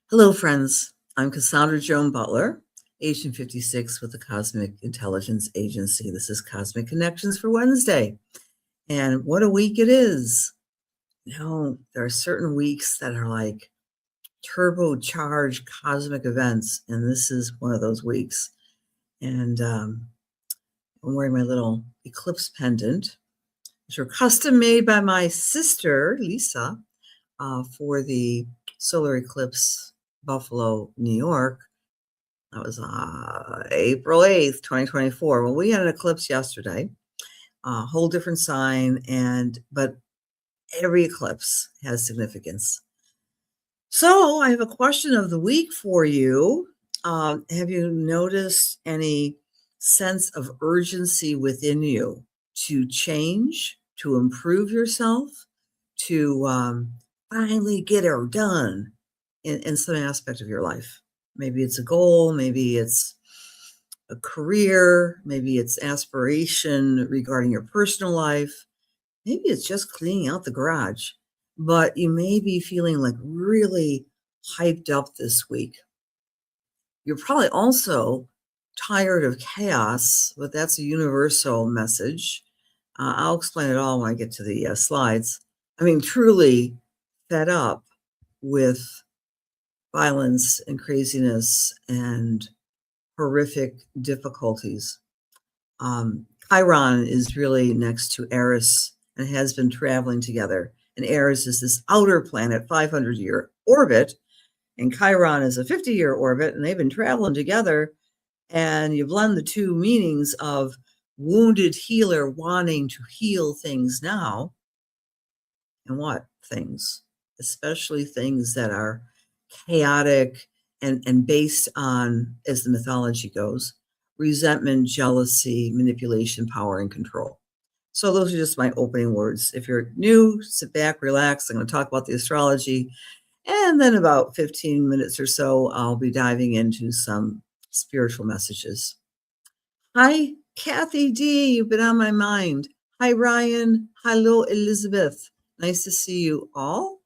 Hello, friends. I'm Cassandra Joan Butler, Agent 56 with the Cosmic Intelligence Agency. This is Cosmic Connections for Wednesday. And what a week it is. There are certain weeks that are like turbocharged cosmic events, and this is one of those weeks. And I'm wearing my little eclipse pendant, which were custom made by my sister, Lisa, for the solar eclipse Buffalo, New York. That was April 8th, 2024. Well, we had an eclipse yesterday, a whole different sign, but every eclipse has significance. So I have a question of the week for you. Have you noticed any sense of urgency within you to change, to improve yourself, to finally get it done in some aspect of your life? Maybe it's a goal, maybe it's a career, maybe it's aspiration regarding your personal life, maybe it's just cleaning out the garage, but you may be feeling like really hyped up this week. You're probably also tired of chaos, but that's a universal message. I'll explain it all when I get to the slides. I mean, truly fed up with violence and craziness and horrific difficulties. Chiron is really next to Eris and has been traveling together. And Eris is this outer planet, 500-year orbit, and Chiron is a 50-year orbit, and they've been traveling together. And you blend the two meanings of wounded healer wanting to heal things now, and what things? Especially things that are chaotic and based on, as the mythology goes, resentment, jealousy, manipulation, power, and control. So those are just my opening words. If you're new, sit back, relax. I'm going to talk about the astrology. And then about 15 minutes or so, I'll be diving into some spiritual messages. Hi, Kathy D. You've been on my mind. Hi, Ryan. Hello, Elizabeth. Nice to see you all.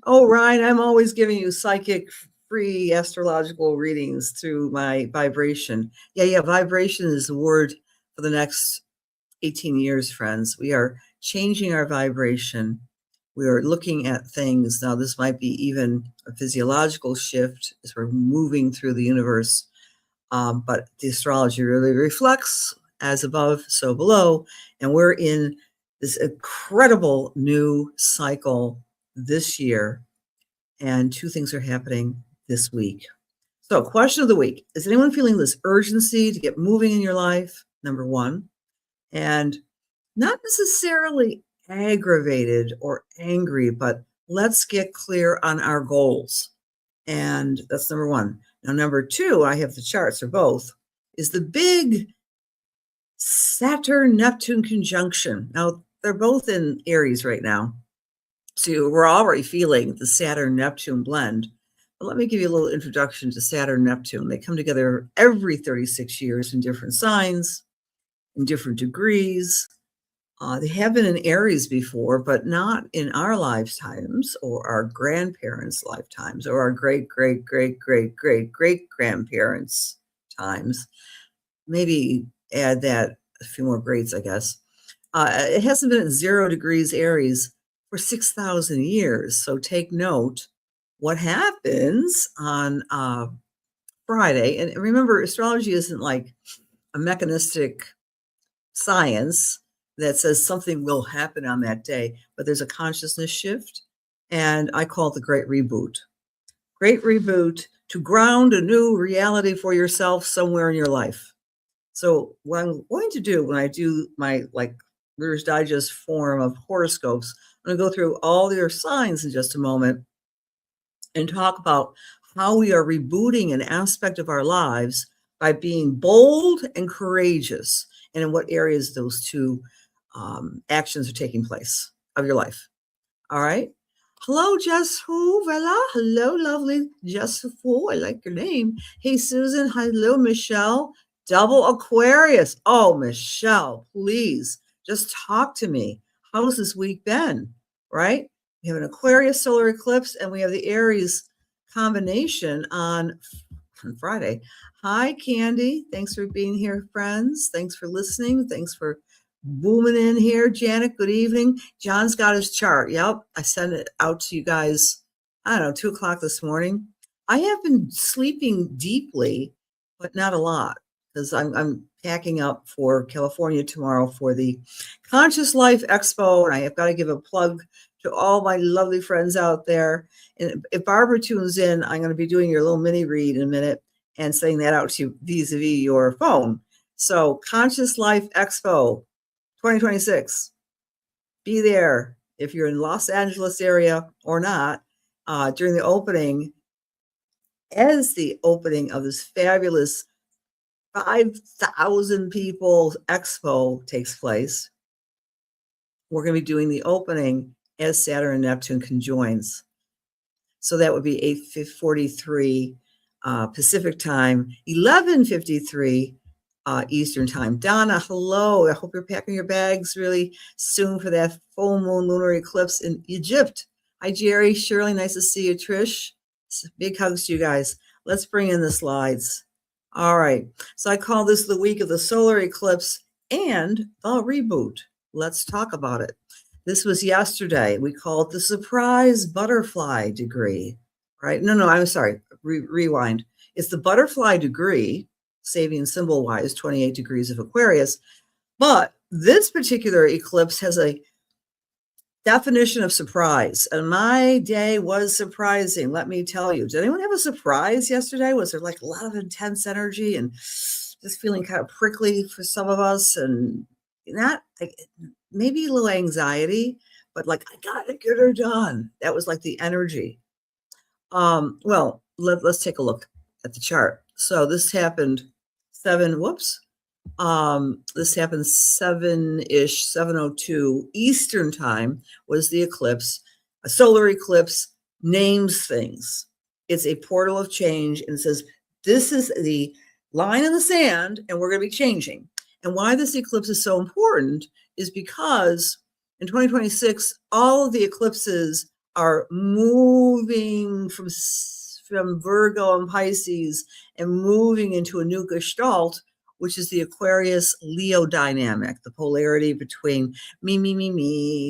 Oh, Ryan, I'm always giving you psychic free astrological readings through my vibration. Yeah, vibration is the word for the next 18 years, friends. We are changing our vibration. We are looking at things. Now, this might be even a physiological shift as we're moving through the universe. But the astrology really reflects as above, so below. And we're in this incredible new cycle this year. And two things are happening this week. So, question of the week. Is anyone feeling this urgency to get moving in your life? Number one. And not necessarily aggravated or angry, but let's get clear on our goals. And that's number one. Now, number two, I have the charts for both, is the big Saturn-Neptune conjunction. Now, they're both in Aries right now. So we're already feeling the Saturn-Neptune blend. But let me give you a little introduction to Saturn-Neptune. They come together every 36 years in different signs, in different degrees. They have been in Aries before, but not in our lifetimes or our grandparents' lifetimes or our great-great-great-great-great-great-grandparents' times. Maybe add that a few more grades, I guess. It hasn't been at 0 degrees Aries for 6,000 years. So take note what happens on Friday. And remember, astrology isn't like a mechanistic science that says something will happen on that day, but there's a consciousness shift. And I call it the Great Reboot. Great Reboot to ground a new reality for yourself somewhere in your life. So what I'm going to do when I do my Reader's Digest form of horoscopes, I'm going to go through all your signs in just a moment and talk about how we are rebooting an aspect of our lives by being bold and courageous, and in what areas those two actions are taking place of your life. All right. Hello, Jess Hu, Vela. Hello, lovely Jess Hu. I like your name. Hey, Susan. Hello, Michelle. Double Aquarius. Oh, Michelle, please just talk to me. How's this week been? Right? We have an Aquarius solar eclipse, and we have the Aries combination on Friday. Hi, Candy. Thanks for being here, friends. Thanks for listening. Thanks for booming in here. Janet, good evening. John's got his chart. Yep, I sent it out to you guys, I don't know, 2 o'clock this morning. I have been sleeping deeply, but not a lot, because I'm packing up for California tomorrow for the Conscious Life Expo, and I have got to give a plug to all my lovely friends out there. And if Barbara tunes in, I'm going to be doing your little mini read in a minute and sending that out to you vis-a-vis your phone. So Conscious Life Expo 2026. Be there if you're in Los Angeles area or not during the opening, as the opening of this fabulous 5,000 people expo takes place. We're going to be doing the opening as Saturn and Neptune conjoins. So that would be 8:43 Pacific time, 11:53 Eastern time. Donna, hello. I hope you're packing your bags really soon for that full moon lunar eclipse in Egypt. Hi, Jerry. Shirley, nice to see you. Trish, big hugs to you guys. Let's bring in the slides. All right. So I call this the week of the solar eclipse and the reboot. Let's talk about it. This was yesterday. We call it the surprise butterfly degree, right? No, I'm sorry. Rewind. It's the butterfly degree, saving symbol-wise, 28 degrees of Aquarius. But this particular eclipse has a definition of surprise. And my day was surprising, let me tell you. Did anyone have a surprise yesterday? Was there like a lot of intense energy and just feeling kind of prickly for some of us? And not like, maybe a little anxiety, but like, I gotta get her done. That was like the energy. Well, let's take a look at the chart. So this happened this happened 7-ish, 7:02 Eastern time was the eclipse. A solar eclipse names things. It's a portal of change and says, this is the line in the sand and we're going to be changing. And why this eclipse is so important is because in 2026, all of the eclipses are moving from Virgo and Pisces and moving into a new gestalt, which is the Aquarius Leo dynamic, the polarity between me,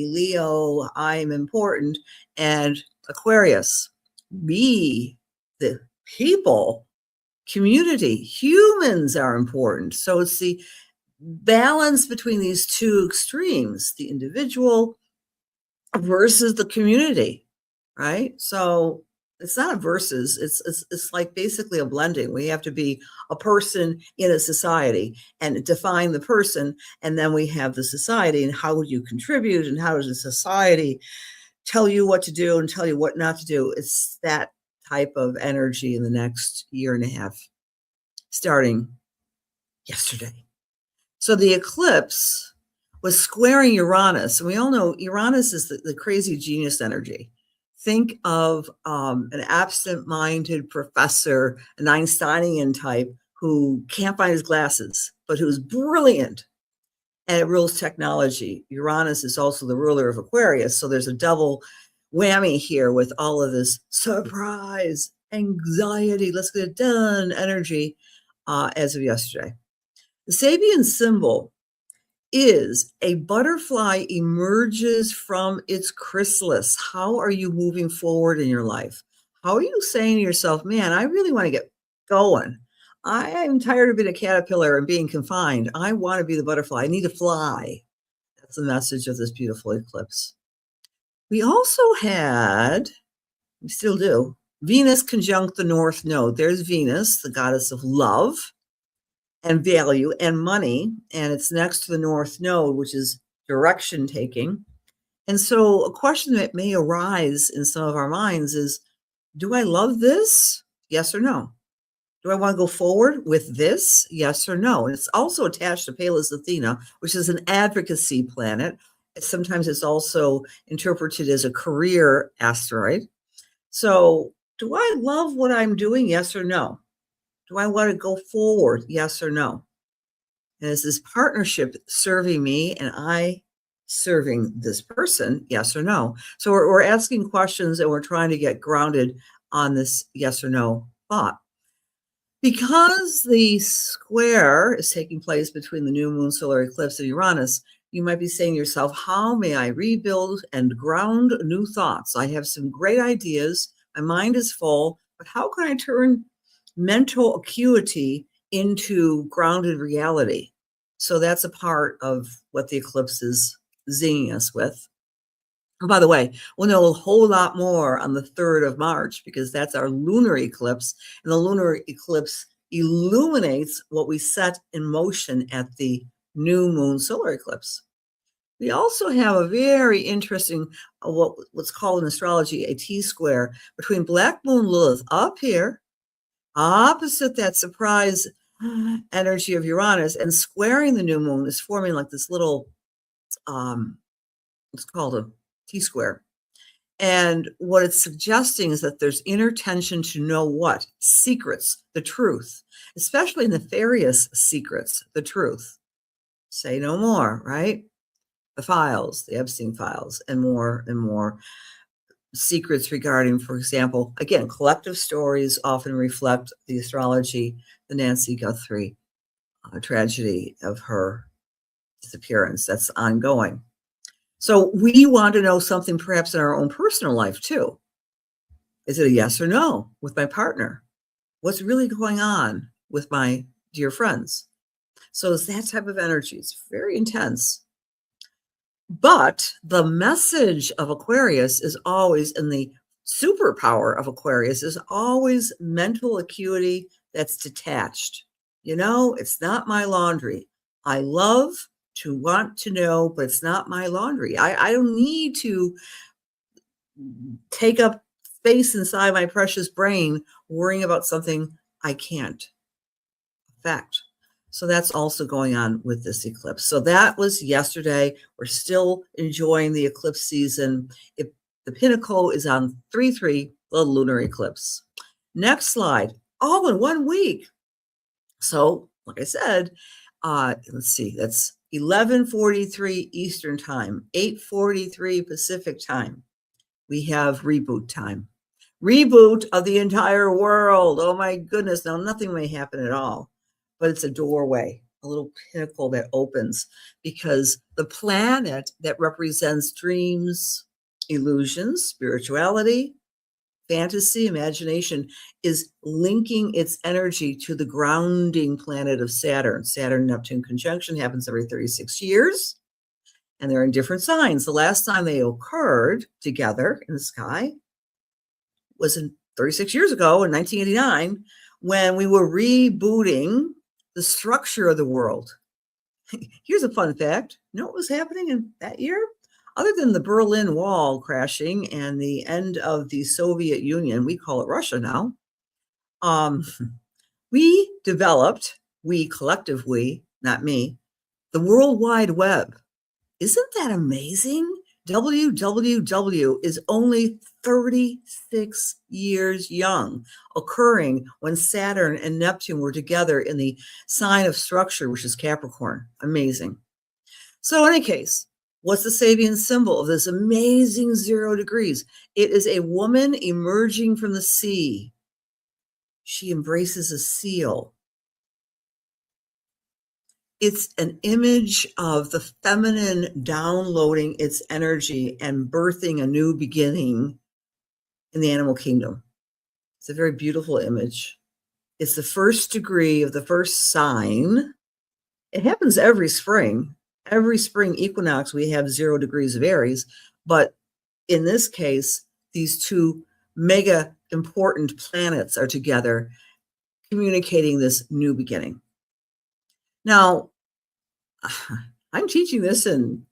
Leo, I'm important, and Aquarius, we, the people, community, humans are important. So it's the balance between these two extremes, the individual versus the community, right? So it's not a versus, it's like basically a blending. We have to be a person in a society and define the person, and then we have the society and how would you contribute and how does the society tell you what to do and tell you what not to do. It's that type of energy in the next year and a half, starting yesterday. So the eclipse was squaring Uranus. And we all know Uranus is the crazy genius energy. Think of an absent-minded professor, an Einsteinian type who can't find his glasses, but who's brilliant, and it rules technology. Uranus is also the ruler of Aquarius, so there's a double whammy here with all of this surprise, anxiety, let's get it done energy as of yesterday. The Sabian symbol is a butterfly emerges from its chrysalis. How are you moving forward in your life? How are you saying to yourself, man, I really want to get going. I am tired of being a caterpillar and being confined. I want to be the butterfly. I need to fly. That's the message of this beautiful eclipse. We also had, we still do, Venus conjunct the North Node. There's Venus, the goddess of love and value and money, and it's next to the North Node, which is direction taking. And so a question that may arise in some of our minds is, do I love this? Yes or no? Do I want to go forward with this? Yes or no? And it's also attached to Pallas Athena, which is an advocacy planet. Sometimes it's also interpreted as a career asteroid. So do I love what I'm doing? Yes or no? Do I want to go forward? Yes or no? And is this partnership serving me and I serving this person, yes or no? So we're asking questions and we're trying to get grounded on this yes or no thought. Because the square is taking place between the new moon solar eclipse and Uranus, you might be saying to yourself, how may I rebuild and ground new thoughts? I have some great ideas. My mind is full, but how can I turn mental acuity into grounded reality? So that's a part of what the eclipse is zinging us with. And by the way, we'll know a whole lot more on the 3rd of March because that's our lunar eclipse. And the lunar eclipse illuminates what we set in motion at the new moon solar eclipse. We also have a very interesting, what's called in astrology, a T-square between Black Moon Lilith up here, opposite that surprise energy of Uranus, and squaring the new moon is forming like this little, it's called a T-square. And what it's suggesting is that there's inner tension to know what? Secrets, the truth, especially nefarious secrets, the truth. Say no more, right? The files, the Epstein files, and more secrets regarding, for example, again, collective stories often reflect the astrology, the Nancy Guthrie tragedy of her disappearance. That's ongoing. So we want to know something perhaps in our own personal life too. Is it a yes or no with my partner? What's really going on with my dear friends? So it's that type of energy. It's very intense. But the message of Aquarius is always, and the superpower of Aquarius is always mental acuity that's detached. You know, it's not my laundry. I love to want to know, but it's not my laundry. I don't need to take up space inside my precious brain worrying about something I can't affect. So that's also going on with this eclipse. So that was yesterday. We're still enjoying the eclipse season. The pinnacle is on 3/3, the lunar eclipse. Next slide, all in 1 week. So, like I said, let's see, that's 11:43 Eastern time, 8:43 Pacific time. We have reboot time. Reboot of the entire world. Oh my goodness. Now, nothing may happen at all, but it's a doorway, a little pinnacle that opens because the planet that represents dreams, illusions, spirituality, fantasy, imagination is linking its energy to the grounding planet of Saturn. Saturn-Neptune conjunction happens every 36 years, and they're in different signs. The last time they occurred together in the sky was in 36 years ago in 1989 when we were rebooting the structure of the world. Here's a fun fact. You know what was happening in that year? Other than the Berlin Wall crashing and the end of the Soviet Union, we call it Russia now, we developed, collective we, not me, the World Wide Web. Isn't that amazing? WWW is only 36 years young, occurring when Saturn and Neptune were together in the sign of structure, which is Capricorn. Amazing. So in any case, what's the Sabian symbol of this amazing 0 degrees? It is a woman emerging from the sea. She embraces a seal. It's an image of the feminine downloading its energy and birthing a new beginning in the animal kingdom. It's a very beautiful image. It's the 1st degree of the first sign. It happens every spring. Every spring equinox, we have 0 degrees of Aries. But in this case, these two mega important planets are together, communicating this new beginning. Now, I'm teaching this in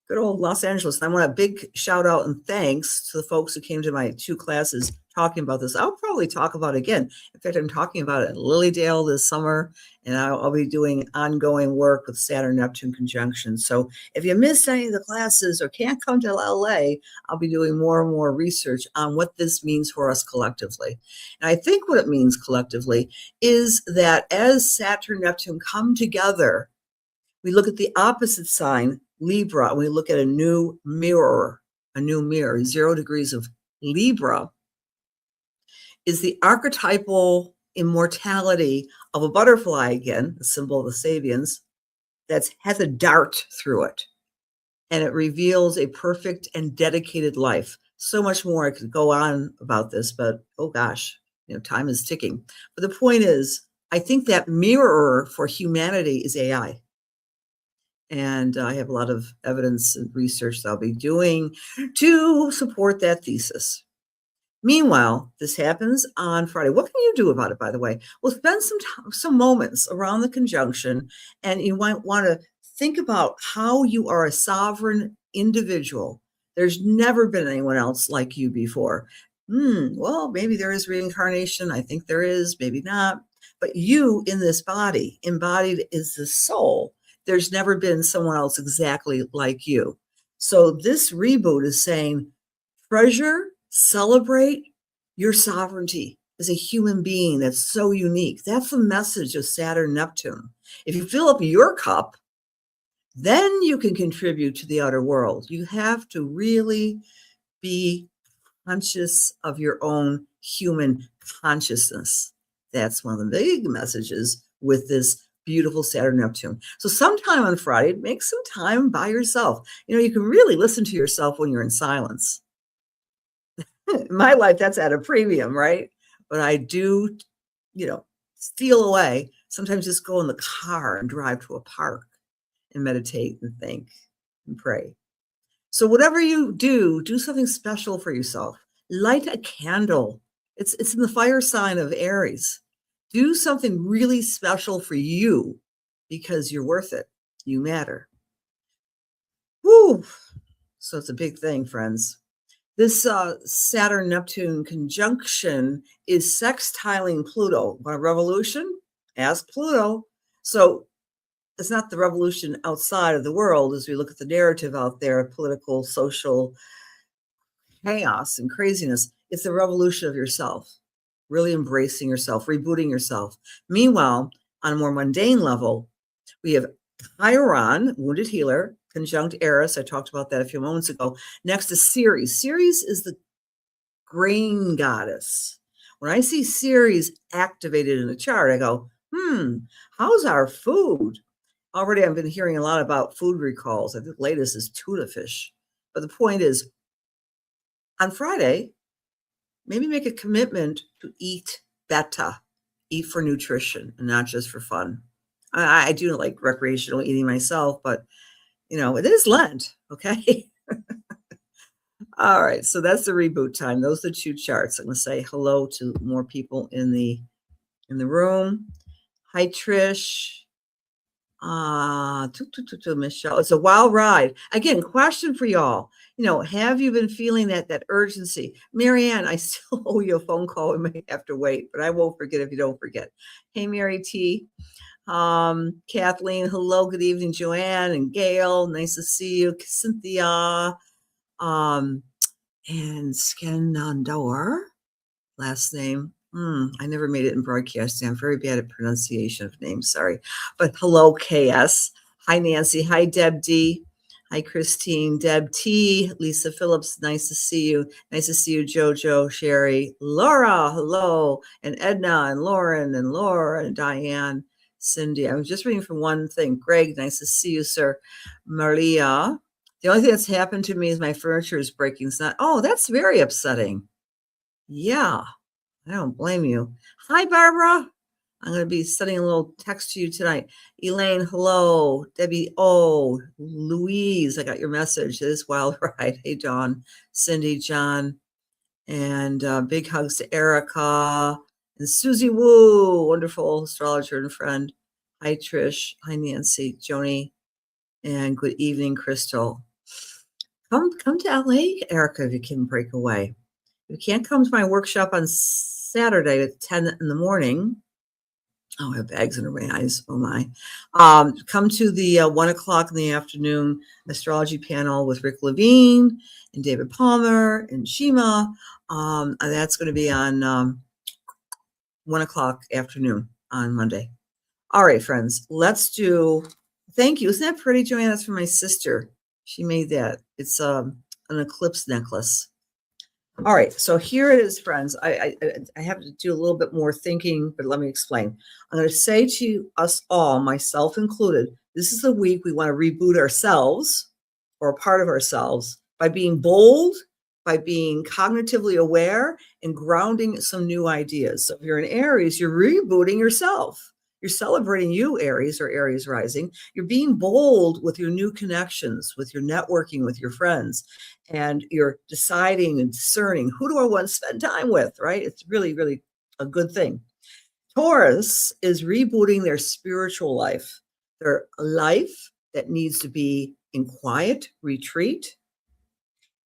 good old Los Angeles. And I want a big shout out and thanks to the folks who came to my 2 classes talking about this. I'll probably talk about it again. In fact, I'm talking about it in Lilydale this summer, and I'll be doing ongoing work with Saturn-Neptune conjunction. So if you missed any of the classes or can't come to LA, I'll be doing more and more research on what this means for us collectively. And I think what it means collectively is that as Saturn-Neptune come together, we look at the opposite sign, Libra, we look at a new mirror, 0 degrees of Libra, is the archetypal immortality of a butterfly, again, the symbol of the Sabians, that has a dart through it. And it reveals a perfect and dedicated life. So much more I could go on about this, but oh gosh, time is ticking. But the point is, I think that mirror for humanity is AI. And I have a lot of evidence and research that I'll be doing to support that thesis. Meanwhile, this happens on Friday. What can you do about it, by the way? Well, spend some moments around the conjunction, and you might want to think about how you are a sovereign individual. There's never been anyone else like you before. Well, maybe there is reincarnation. I think there is, maybe not. But you in this body, embodied is the soul. There's never been someone else exactly like you. So this reboot is saying, treasure, celebrate your sovereignty as a human being that's so unique. That's the message of Saturn, Neptune. If you fill up your cup, then you can contribute to the outer world. You have to really be conscious of your own human consciousness. That's one of the big messages with this beautiful Saturn, Neptune. So sometime on Friday, make some time by yourself. You can really listen to yourself when you're in silence. In my life, that's at a premium, right? But I do, steal away. Sometimes just go in the car and drive to a park and meditate and think and pray. So whatever you do something special for yourself. Light a candle. It's in the fire sign of Aries. Do something really special for you because you're worth it. You matter. Woo! So it's a big thing, friends. This Saturn-Neptune conjunction is sextiling Pluto. Want a revolution? Ask Pluto. So it's not the revolution outside of the world as we look at the narrative out there of political, social chaos and craziness. It's the revolution of yourself, really embracing yourself, rebooting yourself. Meanwhile, on a more mundane level, we have Chiron, wounded healer, conjunct Eris. I talked about that a few moments ago. Next is Ceres. Ceres is the grain goddess. When I see Ceres activated in a chart, I go, how's our food? Already I've been hearing a lot about food recalls. I think the latest is tuna fish. But the point is, on Friday, maybe make a commitment to eat better, eat for nutrition and not just for fun. I do like recreational eating myself, but it is Lent, okay? All right, so that's the reboot time. Those are the two charts. I'm going to say hello to more people in the room. Hi, Trish. Michelle. It's a wild ride. Again, question for y'all. Have you been feeling that urgency? Marianne, I still owe you a phone call. We may have to wait, but I won't forget if you don't forget. Hey, Mary T. Kathleen, hello, good evening, Joanne and Gail. Nice to see you. Cynthia, and Skenandor, last name. I never made it in broadcasting. I'm very bad at pronunciation of names. Sorry. But hello, KS. Hi, Nancy. Hi, Deb D. Hi, Christine. Deb T. Lisa Phillips. Nice to see you. Nice to see you, Jojo, Sherry, Laura. Hello. And Edna and Lauren and Laura and Diane. Cindy. I was just reading from one thing. Greg, nice to see you, sir. Maria. The only thing that's happened to me is my furniture is breaking. It's not. Oh, that's very upsetting. Yeah. I don't blame you. Hi, Barbara. I'm going to be sending a little text to you tonight. Elaine, hello. Debbie, oh. Louise, I got your message. This wild ride. Hey, Dawn. Cindy, John. And big hugs to Erica. And Susie Woo, wonderful astrologer and friend. Hi, Trish. Hi, Nancy. Joni. And good evening, Crystal. Come to LA, Erica, if you can break away. If you can't come to my workshop on Saturday at 10 in the morning, I have bags under my eyes. Oh my. Come to the 1 o'clock in the afternoon astrology panel with Rick Levine and David Palmer and Shima. That's going to be on 1 o'clock afternoon on Monday. All right, friends, let's do Thank you. Isn't that pretty, Joanne? That's from my sister. She made that. It's an eclipse necklace. All right, so here it is, friends. I have to do a little bit more thinking, but let me explain. I'm going to say to us all, myself included, this is the week we want to reboot ourselves or a part of ourselves by being bold, by being cognitively aware, and grounding some new ideas. So if you're in Aries, you're rebooting yourself. You're celebrating you, Aries or Aries rising. You're being bold with your new connections, with your networking, with your friends, and you're deciding and discerning who do I want to spend time with, right? It's really, really a good thing. Taurus is rebooting their spiritual life, their life that needs to be in quiet retreat.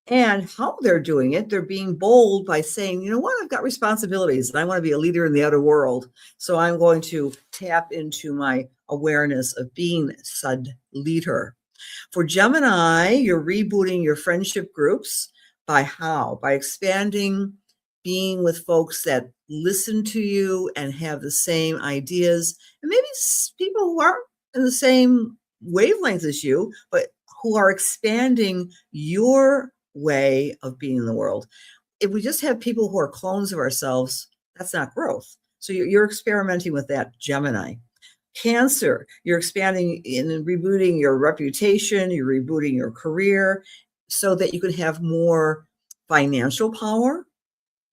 And how they're doing it, they're being bold by saying, you know what, I've got responsibilities and I want to be a leader in the outer world. So I'm going to tap into my awareness of being said leader. For Gemini, you're rebooting your friendship groups by how? By expanding, being with folks that listen to you and have the same ideas, and maybe people who aren't in the same wavelength as you, but who are expanding your way of being in the world. If we just have people who are clones of ourselves, that's not growth. So you're experimenting with that, Gemini. Cancer, you're expanding and rebooting your reputation, you're rebooting your career so that you can have more financial power,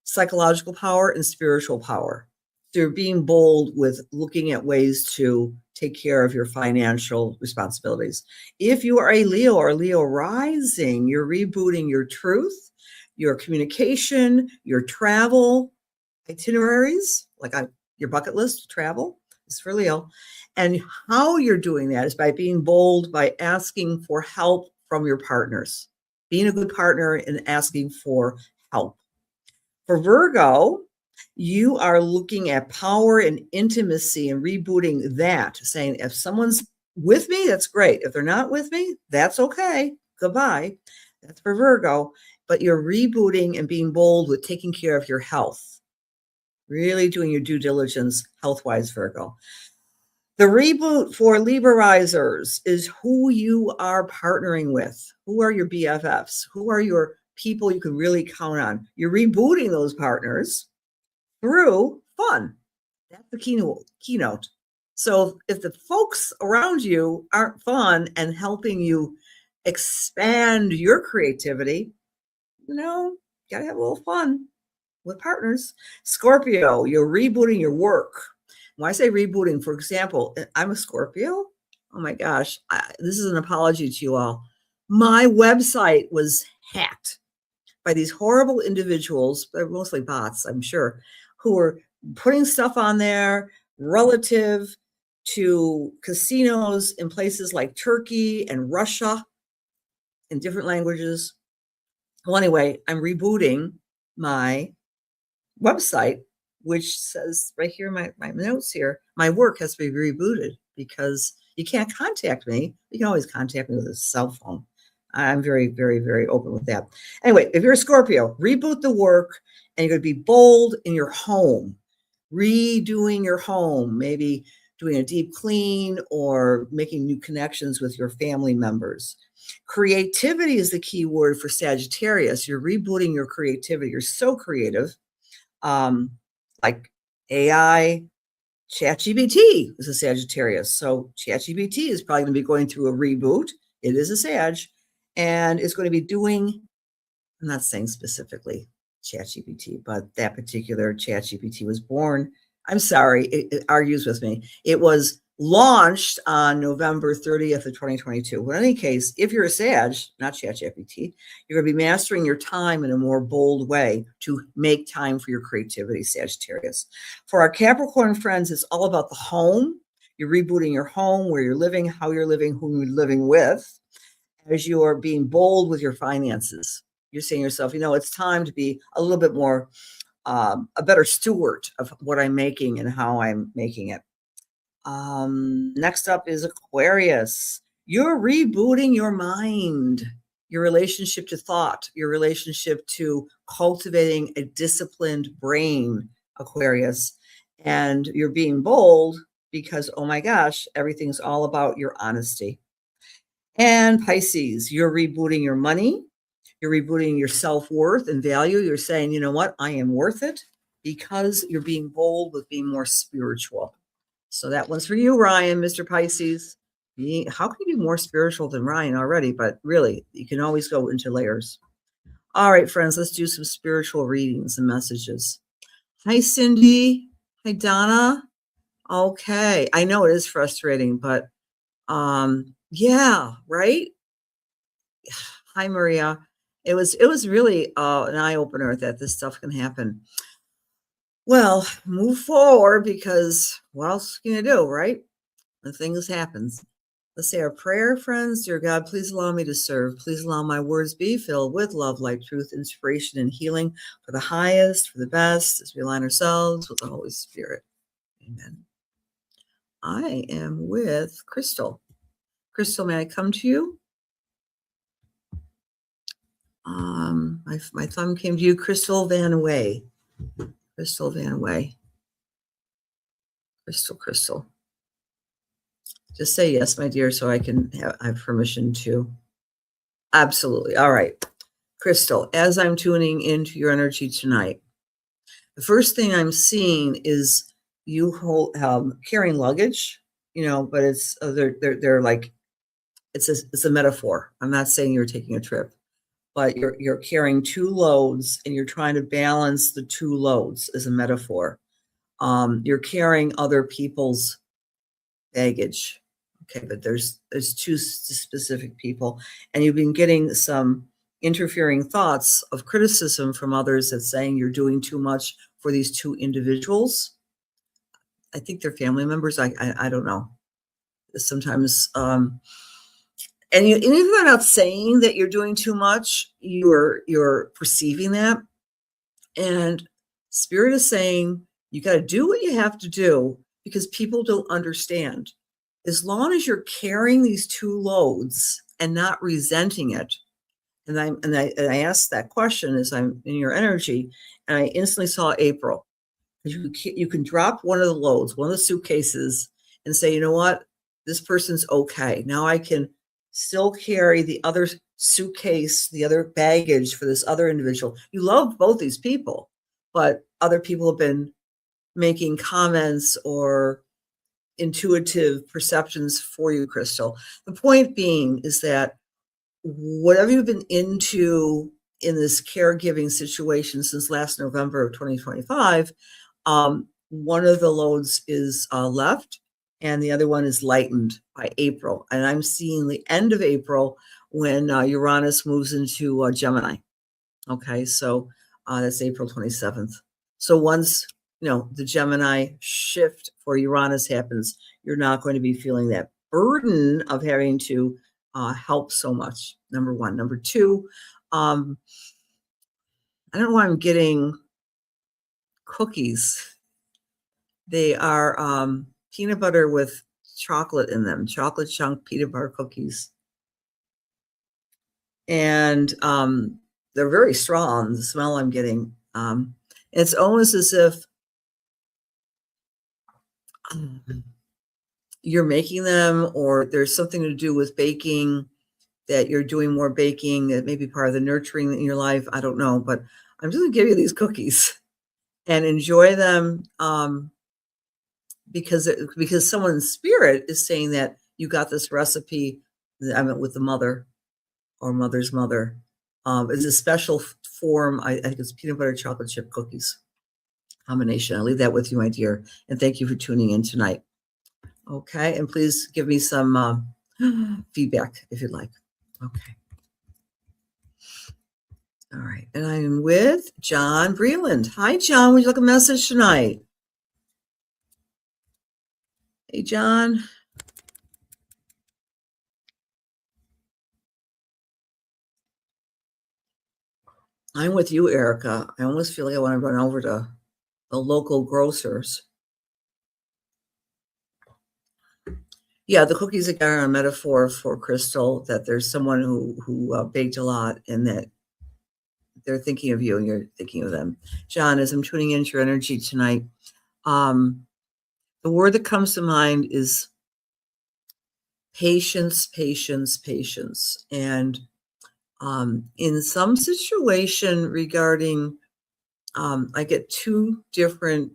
psychological power, and spiritual power. So you're being bold with looking at ways to take care of your financial responsibilities. If you are a Leo or Leo rising, you're rebooting your truth, your communication, your travel itineraries, like on your bucket list, travel is for Leo. And how you're doing that is by being bold, by asking for help from your partners, being a good partner and asking for help. For Virgo, you are looking at power and intimacy and rebooting that, saying if someone's with me, that's great. If they're not with me, that's okay. Goodbye. That's for Virgo. But you're rebooting and being bold with taking care of your health, really doing your due diligence health-wise, Virgo. The reboot for Libra risers is who you are partnering with. Who are your BFFs? Who are your people you can really count on? You're rebooting those partners through fun. That's the keynote. So if the folks around you aren't fun and helping you expand your creativity, gotta have a little fun with partners. Scorpio, you're rebooting your work. When I say rebooting, for example, I'm a Scorpio. Oh my gosh, this is an apology to you all. My website was hacked by these horrible individuals, they're mostly bots, I'm sure, who were putting stuff on there relative to casinos in places like Turkey and Russia in different languages. Well, anyway, I'm rebooting my website, which says right here, my notes here, my work has to be rebooted because you can't contact me. You can always contact me with a cell phone. I'm very, very, very open with that. Anyway, if you're a Scorpio, reboot the work and you're going to be bold in your home, redoing your home, maybe doing a deep clean or making new connections with your family members. Creativity is the key word for Sagittarius. You're rebooting your creativity. You're so creative. Like AI, ChatGPT is a Sagittarius. So ChatGPT is probably going to be going through a reboot. It is a Sag, and it's going to be doing, I'm not saying specifically ChatGPT, but that particular ChatGPT was born. I'm sorry, it argues with me. It was launched on November 30th of 2022. But in any case, if you're a Sag, not ChatGPT, you're going to be mastering your time in a more bold way to make time for your creativity, Sagittarius. For our Capricorn friends, it's all about the home. You're rebooting your home, where you're living, how you're living, who you're living with, as you are being bold with your finances. You're saying to yourself, it's time to be a little bit more, a better steward of what I'm making and how I'm making it. Next up is Aquarius. You're rebooting your mind, your relationship to thought, your relationship to cultivating a disciplined brain, Aquarius. And you're being bold because, oh my gosh, everything's all about your honesty. And Pisces, you're rebooting your money. You're rebooting your self-worth and value. You're saying, you know what? I am worth it, because you're being bold with being more spiritual. So that one's for you, Ryan, Mr. Pisces. How can you be more spiritual than Ryan already? But really, you can always go into layers. All right, friends, let's do some spiritual readings and messages. Hi, Cindy. Hi, Donna. Okay. I know it is frustrating, but yeah, right? Hi, Maria. It was really an eye-opener that this stuff can happen. Well, move forward, because what else can you do, right? When things happens. Let's say our prayer, friends. Dear God, please allow me to serve. Please allow my words be filled with love, light, truth, inspiration, and healing for the highest, for the best, as we align ourselves with the Holy Spirit. Amen. I am with Crystal. Crystal, may I come to you? My thumb came to you, Crystal Van Way. Crystal Van Way. Crystal. Just say yes, my dear, so I can have permission to. Absolutely. All right. Crystal, as I'm tuning into your energy tonight, the first thing I'm seeing is you carrying luggage, but it's they're like, it's a metaphor. I'm not saying you're taking a trip, but you're carrying two loads and you're trying to balance the two loads as a metaphor. You're carrying other people's baggage. Okay, but there's two specific people, and you've been getting some interfering thoughts of criticism from others that's saying you're doing too much for these two individuals. I think they're family members. I don't know. Sometimes, and even if they're not saying that you're doing too much, you're perceiving that, and Spirit is saying you got to do what you have to do, because people don't understand. As long as you're carrying these two loads and not resenting it, and I asked that question as I'm in your energy, and I instantly saw April. You can drop one of the loads, one of the suitcases, and say, you know what, this person's okay. Now I can still carry the other suitcase, the other baggage for this other individual. You love both these people, but other people have been making comments or intuitive perceptions for you, Crystal. The point being is that whatever you've been into in this caregiving situation since last November of 2025, one of the loads is left and the other one is lightened by April. And I'm seeing the end of April when Uranus moves into Gemini. Okay, so that's April 27th. So once the Gemini shift for Uranus happens, you're not going to be feeling that burden of having to help so much. Number one. Number two, I don't know why I'm getting cookies. They are peanut butter with chocolate in them, chocolate chunk peanut butter cookies. And they're very strong, the smell I'm getting. It's almost as if you're making them, or there's something to do with baking, that you're doing more baking, that may be part of the nurturing in your life. I don't know, but I'm just going to give you these cookies and enjoy them because someone in spirit is saying that you got this recipe. I meant with the mother or mother's mother. It's a special form. I think it's peanut butter chocolate chip cookies combination. I'll leave that with you, my dear. And thank you for tuning in tonight. Okay. And please give me some feedback if you'd like. Okay. All right. And I'm with John Breland. Hi, John. Would you like a message tonight? Hey, John. I'm with you, Erica. I almost feel like I want to run over to the local grocers. Yeah, the cookies again are a metaphor for Crystal, that there's someone who baked a lot and that they're thinking of you and you're thinking of them. John, as I'm tuning into your energy tonight, The word that comes to mind is patience, patience, patience. And in some situation regarding, I get two different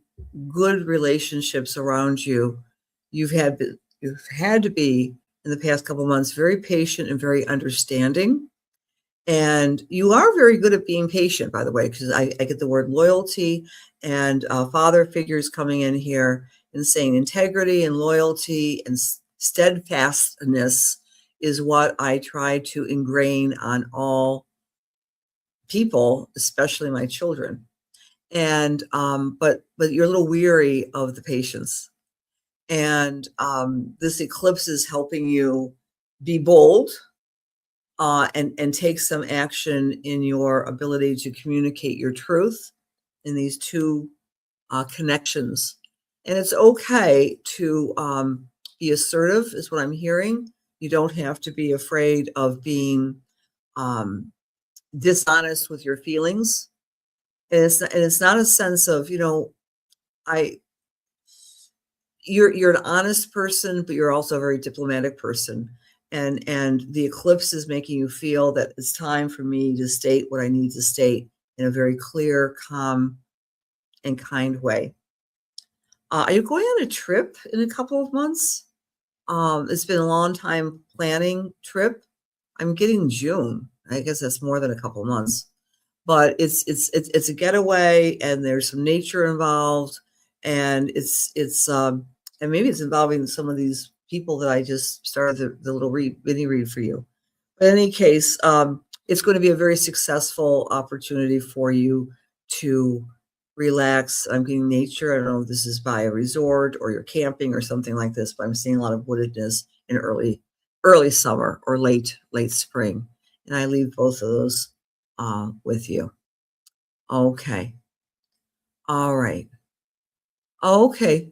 good relationships around you. You've had to be in the past couple of months very patient and very understanding. And you are very good at being patient, by the way, because I get the word loyalty and father figures coming in here and saying integrity and loyalty and steadfastness is what I try to ingrain on all people, especially my children. And but you're a little weary of the patience. And this eclipse is helping you be bold and take some action in your ability to communicate your truth in these two connections. And it's okay to be assertive, is what I'm hearing. You don't have to be afraid of being dishonest with your feelings. And it's not a sense of, I you're an honest person, but you're also a very diplomatic person. And the eclipse is making you feel that it's time for me to state what I need to state in a very clear, calm, and kind way. Are you going on a trip in a couple of months? It's been a long time planning trip. I'm getting June. I guess that's more than a couple of months. But it's a getaway, and there's some nature involved, and and maybe it's involving some of these people that I just started the little mini read for you. But in any case, it's going to be a very successful opportunity for you to relax. I'm getting nature. I don't know if this is by a resort or you're camping or something like this, but I'm seeing a lot of woodedness in early summer or late spring, and I leave both of those with you. Okay. All right. Okay.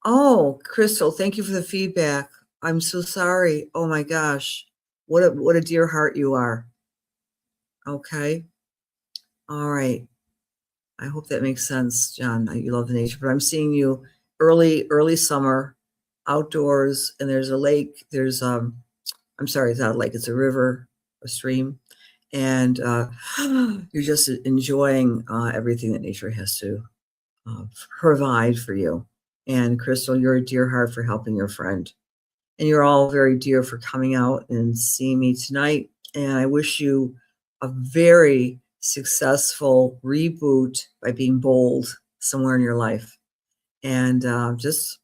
Oh, Crystal, thank you for the feedback. I'm so sorry. Oh my gosh. What a dear heart you are. Okay. All right. I hope that makes sense, John. You love the nature, but I'm seeing you early summer, outdoors, and there's a lake. There's I'm sorry, it's not a lake, it's a river, a stream. And you're just enjoying everything that nature has to provide for you. And Crystal, you're a dear heart for helping your friend. And you're all very dear for coming out and seeing me tonight. And I wish you a very successful reboot by being bold somewhere in your life. And just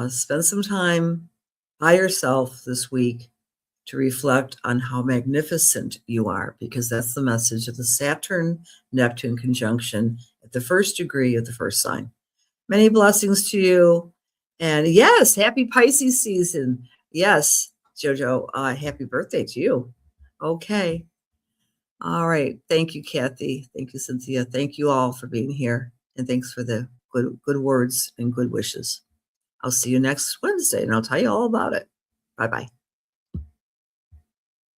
spend some time by yourself this week to reflect on how magnificent you are, because that's the message of the Saturn-Neptune conjunction at the first degree of the first sign. Many blessings to you. And yes, happy Pisces season. Yes, Jojo, happy birthday to you. Okay. All right. Thank you, Kathy. Thank you, Cynthia. Thank you all for being here. And thanks for the good words and good wishes. I'll see you next Wednesday, and I'll tell you all about it. Bye-bye.